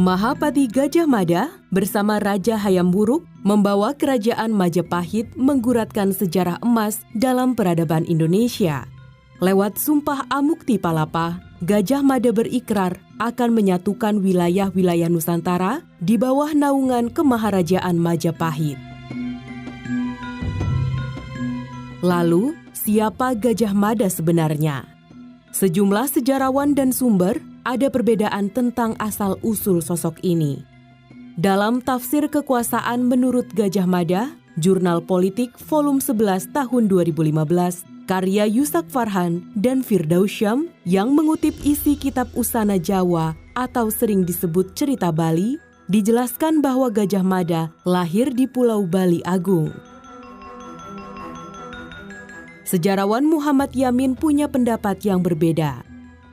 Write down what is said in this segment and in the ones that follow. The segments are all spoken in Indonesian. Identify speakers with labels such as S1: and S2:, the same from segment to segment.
S1: Mahapati Gajah Mada bersama Raja Hayam Wuruk membawa kerajaan Majapahit mengguratkan sejarah emas dalam peradaban Indonesia. Lewat Sumpah Amukti Palapa, Gajah Mada berikrar akan menyatukan wilayah-wilayah Nusantara di bawah naungan Kemaharajaan Majapahit. Lalu, siapa Gajah Mada sebenarnya? Sejumlah sejarawan dan sumber ada perbedaan tentang asal-usul sosok ini. Dalam Tafsir Kekuasaan menurut Gajah Mada, Jurnal Politik volume 11 tahun 2015, karya Yusak Farhan dan Firdausyam yang mengutip isi kitab Usana Jawa atau sering disebut Cerita Bali, dijelaskan bahwa Gajah Mada lahir di Pulau Bali Agung. Sejarawan Muhammad Yamin punya pendapat yang berbeda.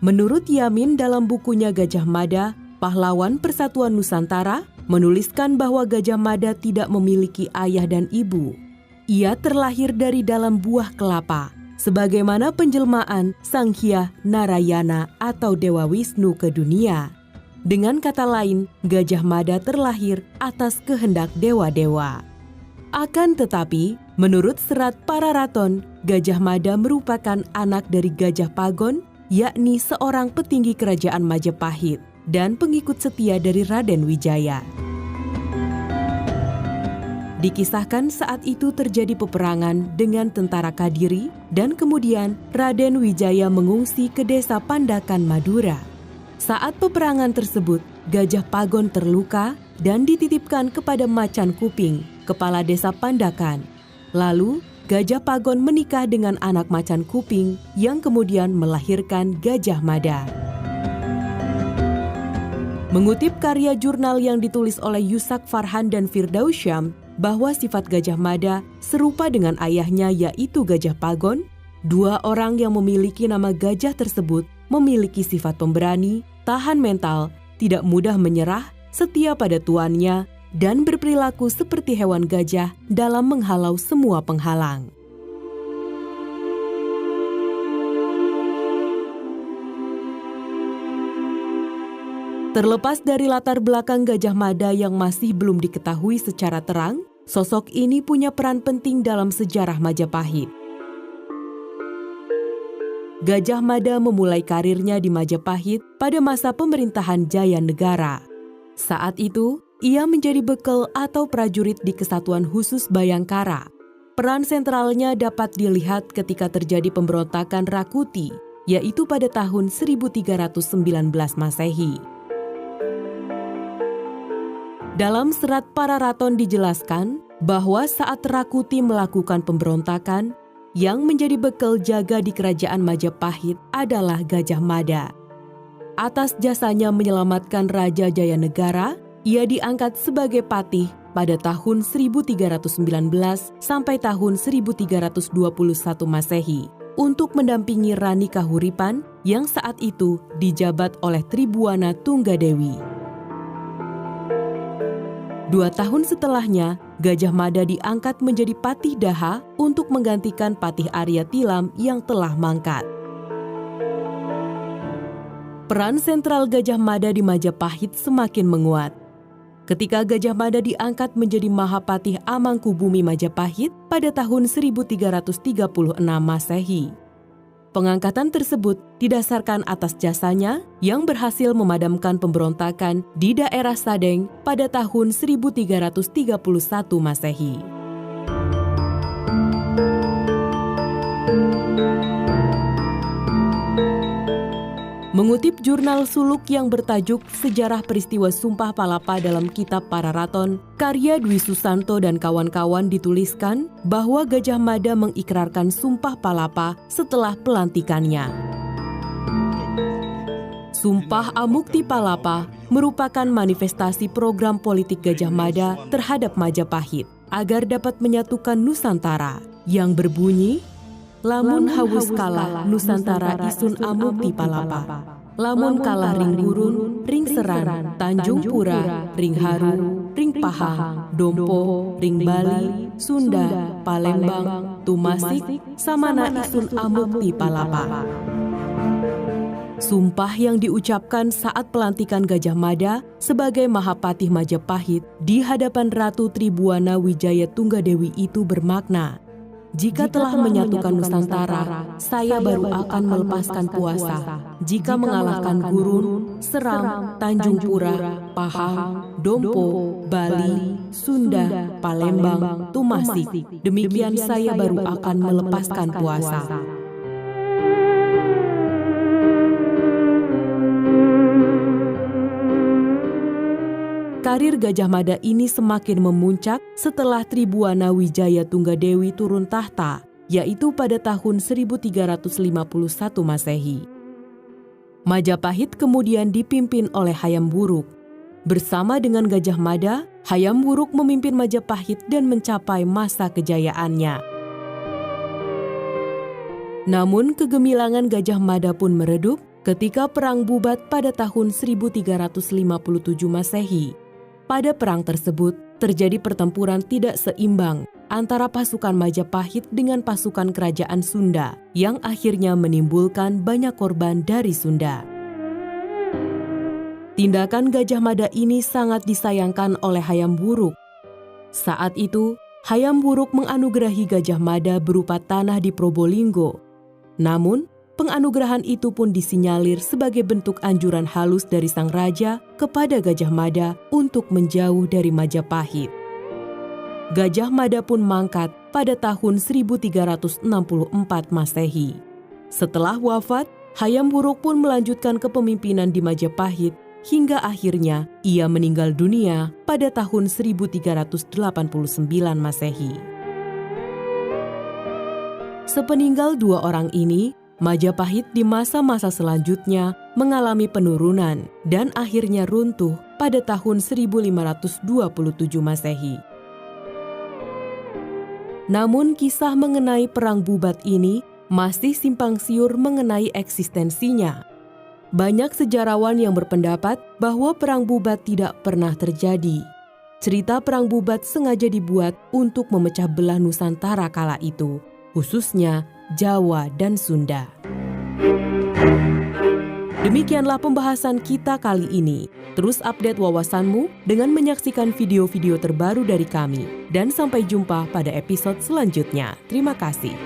S1: Menurut Yamin dalam bukunya Gajah Mada, Pahlawan Persatuan Nusantara, menuliskan bahwa Gajah Mada tidak memiliki ayah dan ibu. Ia terlahir dari dalam buah kelapa, sebagaimana penjelmaan Sang Hyang Narayana atau Dewa Wisnu ke dunia. Dengan kata lain, Gajah Mada terlahir atas kehendak dewa-dewa. Akan tetapi, menurut Serat Pararaton, Gajah Mada merupakan anak dari Gajah Pagon, yakni seorang petinggi kerajaan Majapahit dan pengikut setia dari Raden Wijaya. Dikisahkan saat itu terjadi peperangan dengan tentara Kadiri dan kemudian Raden Wijaya mengungsi ke desa Pandakan, Madura. Saat peperangan tersebut, Gajah Pagon terluka dan dititipkan kepada Macan Kuping, kepala desa Pandakan. Lalu, Gajah Pagon menikah dengan anak Macan Kuping yang kemudian melahirkan Gajah Mada. Mengutip karya jurnal yang ditulis oleh Yusak Farhan dan Firdausyam bahwa sifat Gajah Mada serupa dengan ayahnya yaitu Gajah Pagon, dua orang yang memiliki nama gajah tersebut memiliki sifat pemberani, tahan mental, tidak mudah menyerah, setia pada tuannya, dan berperilaku seperti hewan gajah dalam menghalau semua penghalang. Terlepas dari latar belakang Gajah Mada yang masih belum diketahui secara terang, sosok ini punya peran penting dalam sejarah Majapahit. Gajah Mada memulai karirnya di Majapahit pada masa pemerintahan Jaya Negara. Saat itu, ia menjadi bekel atau prajurit di Kesatuan Khusus Bayangkara. Peran sentralnya dapat dilihat ketika terjadi pemberontakan Rakuti, yaitu pada tahun 1319 Masehi. Dalam Serat Pararaton dijelaskan bahwa saat Rakuti melakukan pemberontakan, yang menjadi bekel jaga di kerajaan Majapahit adalah Gajah Mada. Atas jasanya menyelamatkan Raja Jaya Negara, ia diangkat sebagai patih pada tahun 1319 sampai tahun 1321 Masehi untuk mendampingi Rani Kahuripan yang saat itu dijabat oleh Tribuana Tunggadewi. 2 tahun setelahnya, Gajah Mada diangkat menjadi Patih Daha untuk menggantikan Patih Arya Tilam yang telah mangkat. Peran sentral Gajah Mada di Majapahit semakin menguat. Ketika Gajah Mada diangkat menjadi Mahapatih Amangkubumi Majapahit pada tahun 1336 Masehi. Pengangkatan tersebut didasarkan atas jasanya yang berhasil memadamkan pemberontakan di daerah Sadeng pada tahun 1331 Masehi. Mengutip jurnal suluk yang bertajuk Sejarah Peristiwa Sumpah Palapa dalam Kitab Pararaton, karya Dwi Susanto dan kawan-kawan dituliskan bahwa Gajah Mada mengikrarkan Sumpah Palapa setelah pelantikannya. Sumpah Amukti Palapa merupakan manifestasi program politik Gajah Mada terhadap Majapahit agar dapat menyatukan Nusantara yang berbunyi, lamun hawus kalah Nusantara isun amukti palapa. Lamun kalah ring gurun, ring seran, Tanjung Pura, ring haru, ring pahang, dompo, ring Bali, Sunda, Palembang, Tumasik, samana isun amukti palapa. Sumpah yang diucapkan saat pelantikan Gajah Mada sebagai Mahapatih Majapahit di hadapan Ratu Tribuana Wijaya Tunggadewi itu bermakna, jika telah menyatukan Nusantara, saya baru akan melepaskan puasa. Jika mengalahkan Gurun, Seram, Tanjung Pura, Pahang, Dompo, Bali, Sunda, Palembang, Tumasik, demikian saya baru akan melepaskan puasa. Karir Gajah Mada ini semakin memuncak setelah Tribuana Wijaya Tunggadewi turun tahta, yaitu pada tahun 1351 Masehi. Majapahit kemudian dipimpin oleh Hayam Wuruk. Bersama dengan Gajah Mada, Hayam Wuruk memimpin Majapahit dan mencapai masa kejayaannya. Namun kegemilangan Gajah Mada pun meredup ketika perang bubat pada tahun 1357 Masehi. Pada perang tersebut, terjadi pertempuran tidak seimbang antara pasukan Majapahit dengan pasukan kerajaan Sunda yang akhirnya menimbulkan banyak korban dari Sunda. Tindakan Gajah Mada ini sangat disayangkan oleh Hayam Wuruk. Saat itu, Hayam Wuruk menganugerahi Gajah Mada berupa tanah di Probolinggo. Namun, penganugerahan itu pun disinyalir sebagai bentuk anjuran halus dari sang raja kepada Gajah Mada untuk menjauh dari Majapahit. Gajah Mada pun mangkat pada tahun 1364 Masehi. Setelah wafat, Hayam Wuruk pun melanjutkan kepemimpinan di Majapahit hingga akhirnya ia meninggal dunia pada tahun 1389 Masehi. Sepeninggal dua orang ini, Majapahit di masa-masa selanjutnya mengalami penurunan dan akhirnya runtuh pada tahun 1527 Masehi. Namun kisah mengenai perang bubat ini masih simpang siur mengenai eksistensinya. Banyak sejarawan yang berpendapat bahwa perang bubat tidak pernah terjadi. Cerita perang bubat sengaja dibuat untuk memecah belah Nusantara kala itu, khususnya Jawa dan Sunda. Demikianlah pembahasan kita kali ini. Terus update wawasanmu dengan menyaksikan video-video terbaru dari kami. Dan sampai jumpa pada episode selanjutnya. Terima kasih.